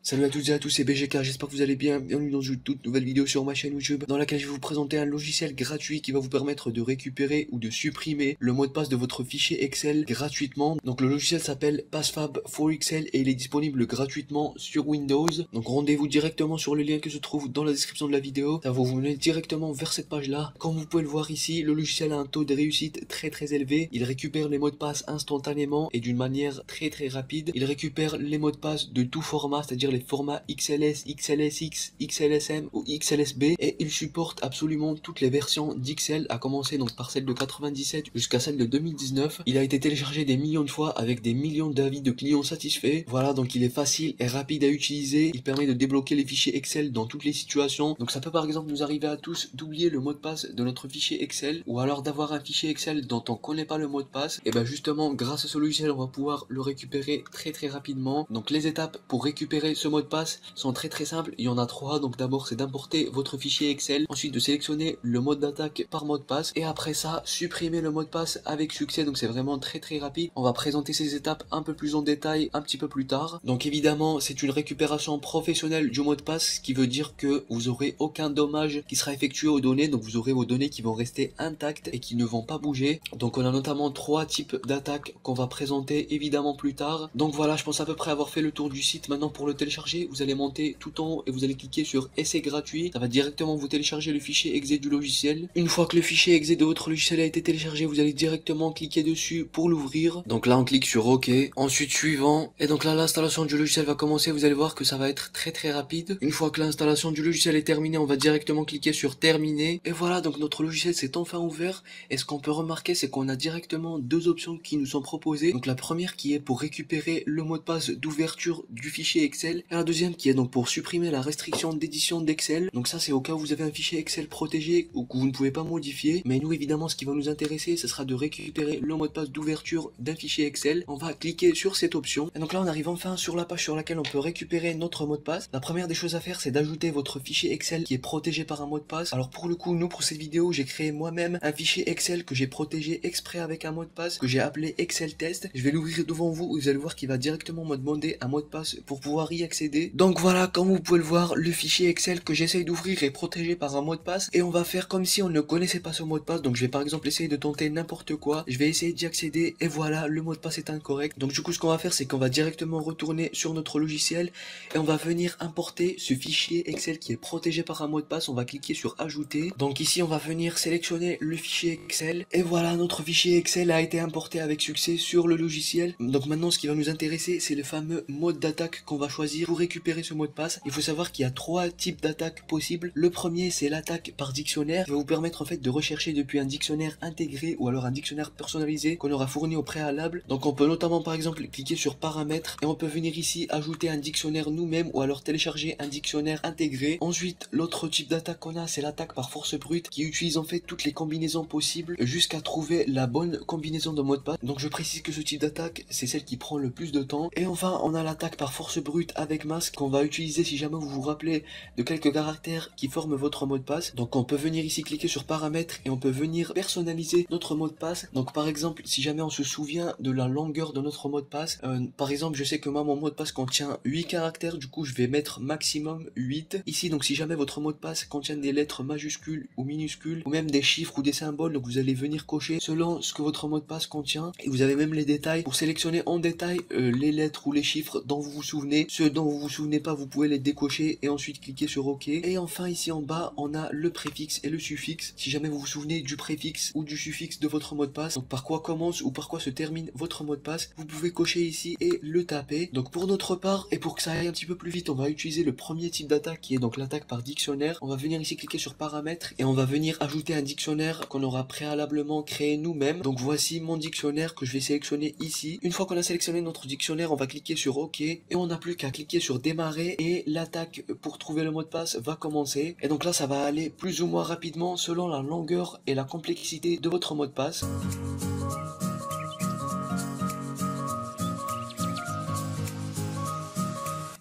Salut à toutes et à tous, c'est BGK, j'espère que vous allez bien. Bienvenue dans une toute nouvelle vidéo sur ma chaîne YouTube dans laquelle je vais vous présenter un logiciel gratuit qui va vous permettre de récupérer ou de supprimer le mot de passe de votre fichier Excel gratuitement. Donc le logiciel s'appelle PassFab for Excel et il est disponible gratuitement sur Windows. Donc rendez-vous directement sur le lien que se trouve dans la description de la vidéo. Ça va vous mener directement vers cette page là. Comme vous pouvez le voir ici, le logiciel a un taux de réussite très élevé. Il récupère les mots de passe instantanément et d'une manière très rapide. Il récupère les mots de passe de tout format, c'est-à-dire les formats XLS, XLSX, XLSM ou XLSB, et il supporte absolument toutes les versions d'Excel, à commencer donc par celle de 97 jusqu'à celle de 2019. Il a été téléchargé des millions de fois avec des millions d'avis de clients satisfaits. Voilà, donc il est facile et rapide à utiliser. Il permet de débloquer les fichiers Excel dans toutes les situations. Donc ça peut par exemple nous arriver à tous d'oublier le mot de passe de notre fichier Excel, ou alors d'avoir un fichier Excel dont on connaît pas le mot de passe. Et bien justement, grâce à ce logiciel, on va pouvoir le récupérer très rapidement. Donc les étapes pour récupérer ce mot de passe sont très simples. Il y en a trois. Donc d'abord c'est d'importer votre fichier Excel, ensuite de sélectionner le mode d'attaque par mot de passe, et après ça supprimer le mot de passe avec succès. Donc c'est vraiment très rapide. On va présenter ces étapes un peu plus en détail un petit peu plus tard. Donc évidemment c'est une récupération professionnelle du mot de passe, ce qui veut dire que vous aurez aucun dommage qui sera effectué aux données. Donc vous aurez vos données qui vont rester intactes et qui ne vont pas bouger. Donc on a notamment trois types d'attaques qu'on va présenter évidemment plus tard. Donc voilà, je pense à peu près avoir fait le tour du site. Maintenant pour le télécharger, vous allez monter tout en haut et vous allez cliquer sur essai gratuit. Ça va directement vous télécharger le fichier exe du logiciel. Une fois que le fichier exe de votre logiciel a été téléchargé, vous allez directement cliquer dessus pour l'ouvrir. Donc là on clique sur OK, ensuite suivant, et donc là l'installation du logiciel va commencer. Vous allez voir que ça va être très rapide. Une fois que l'installation du logiciel est terminée, on va directement cliquer sur terminer, et voilà, donc notre logiciel s'est enfin ouvert. Et ce qu'on peut remarquer, c'est qu'on a directement deux options qui nous sont proposées. Donc la première qui est pour récupérer le mot de passe d'ouverture du fichier Excel, et la deuxième qui est donc pour supprimer la restriction d'édition d'Excel. Donc ça c'est au cas où vous avez un fichier Excel protégé ou que vous ne pouvez pas modifier. Mais nous évidemment ce qui va nous intéresser, ce sera de récupérer le mot de passe d'ouverture d'un fichier Excel. On va cliquer sur cette option, et donc là on arrive enfin sur la page sur laquelle on peut récupérer notre mot de passe. La première des choses à faire, c'est d'ajouter votre fichier Excel qui est protégé par un mot de passe. Alors pour le coup, nous pour cette vidéo, j'ai créé moi-même un fichier Excel que j'ai protégé exprès avec un mot de passe que j'ai appelé Excel Test. Je vais l'ouvrir devant vous, vous allez voir qu'il va directement me demander un mot de passe pour pouvoir y accéder. Donc voilà, comme vous pouvez le voir, le fichier Excel que j'essaye d'ouvrir est protégé par un mot de passe, et on va faire comme si on ne connaissait pas ce mot de passe. Donc je vais par exemple essayer de tenter n'importe quoi, je vais essayer d'y accéder, et voilà, le mot de passe est incorrect. Donc du coup ce qu'on va faire, c'est qu'on va directement retourner sur notre logiciel et on va venir importer ce fichier Excel qui est protégé par un mot de passe. On va cliquer sur ajouter. Donc ici on va venir sélectionner le fichier Excel, et voilà, notre fichier Excel a été importé avec succès sur le logiciel. Donc maintenant ce qui va nous intéresser, c'est le fameux mode d'attaque qu'on va choisir pour récupérer ce mot de passe. Il faut savoir qu'il y a trois types d'attaques possibles. Le premier, c'est l'attaque par dictionnaire, qui va vous permettre en fait de rechercher depuis un dictionnaire intégré ou alors un dictionnaire personnalisé qu'on aura fourni au préalable. Donc on peut notamment par exemple cliquer sur paramètres et on peut venir ici ajouter un dictionnaire nous-mêmes ou alors télécharger un dictionnaire intégré. Ensuite, l'autre type d'attaque qu'on a, c'est l'attaque par force brute, qui utilise en fait toutes les combinaisons possibles jusqu'à trouver la bonne combinaison de mot de passe. Donc je précise que ce type d'attaque, c'est celle qui prend le plus de temps. Et enfin, on a l'attaque par force brute avec masque qu'on va utiliser si jamais vous vous rappelez de quelques caractères qui forment votre mot de passe. Donc on peut venir ici cliquer sur paramètres et on peut venir personnaliser notre mot de passe. Donc par exemple, si jamais on se souvient de la longueur de notre mot de passe, par exemple je sais que moi mon mot de passe contient 8 caractères, du coup je vais mettre maximum 8 ici. Donc si jamais votre mot de passe contient des lettres majuscules ou minuscules ou même des chiffres ou des symboles, donc vous allez venir cocher selon ce que votre mot de passe contient, et vous avez même les détails pour sélectionner en détail les lettres ou les chiffres dont vous vous souvenez. Ceux dont vous vous souvenez pas, vous pouvez les décocher et ensuite cliquer sur OK. Et enfin ici en bas on a le préfixe et le suffixe, si jamais vous vous souvenez du préfixe ou du suffixe de votre mot de passe, donc par quoi commence ou par quoi se termine votre mot de passe, vous pouvez cocher ici et le taper. Donc pour notre part, et pour que ça aille un petit peu plus vite, on va utiliser le premier type d'attaque qui est donc l'attaque par dictionnaire. On va venir ici cliquer sur paramètres et on va venir ajouter un dictionnaire qu'on aura préalablement créé nous-mêmes. Donc voici mon dictionnaire que je vais sélectionner ici. Une fois qu'on a sélectionné notre dictionnaire, on va cliquer sur OK et on n'a plus qu'à cliquer sur démarrer et l'attaque pour trouver le mot de passe va commencer. Et donc là ça va aller plus ou moins rapidement selon la longueur et la complexité de votre mot de passe.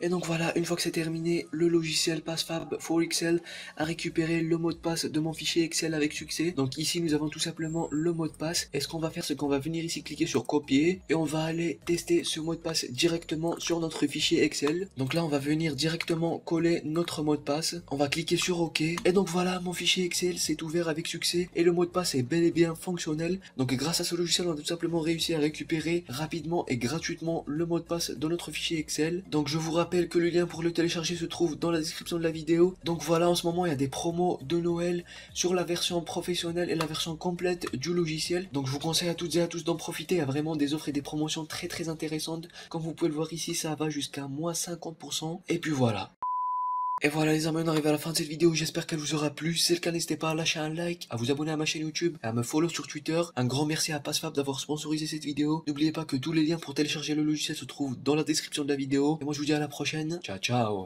Et donc voilà, une fois que c'est terminé, le logiciel PassFab for Excel a récupéré le mot de passe de mon fichier Excel avec succès. Donc ici nous avons tout simplement le mot de passe. Et ce qu'on va faire, c'est qu'on va venir ici cliquer sur copier et on va aller tester ce mot de passe directement sur notre fichier Excel. Donc là on va venir directement coller notre mot de passe. On va cliquer sur OK. Et donc voilà, mon fichier Excel s'est ouvert avec succès et le mot de passe est bel et bien fonctionnel. Donc grâce à ce logiciel, on a tout simplement réussi à récupérer rapidement et gratuitement le mot de passe de notre fichier Excel. Donc je vous rappelle que le lien pour le télécharger se trouve dans la description de la vidéo. Donc voilà, en ce moment il y a des promos de Noël sur la version professionnelle et la version complète du logiciel. Donc je vous conseille à toutes et à tous d'en profiter. Il y a vraiment des offres et des promotions très intéressantes. Comme vous pouvez le voir ici, ça va jusqu'à moins 50%. Et puis voilà. Et voilà les amis, on arrive à la fin de cette vidéo, j'espère qu'elle vous aura plu. Si c'est le cas, n'hésitez pas à lâcher un like, à vous abonner à ma chaîne YouTube, et à me follow sur Twitter. Un grand merci à PassFab d'avoir sponsorisé cette vidéo. N'oubliez pas que tous les liens pour télécharger le logiciel se trouvent dans la description de la vidéo. Et moi je vous dis à la prochaine, ciao ciao.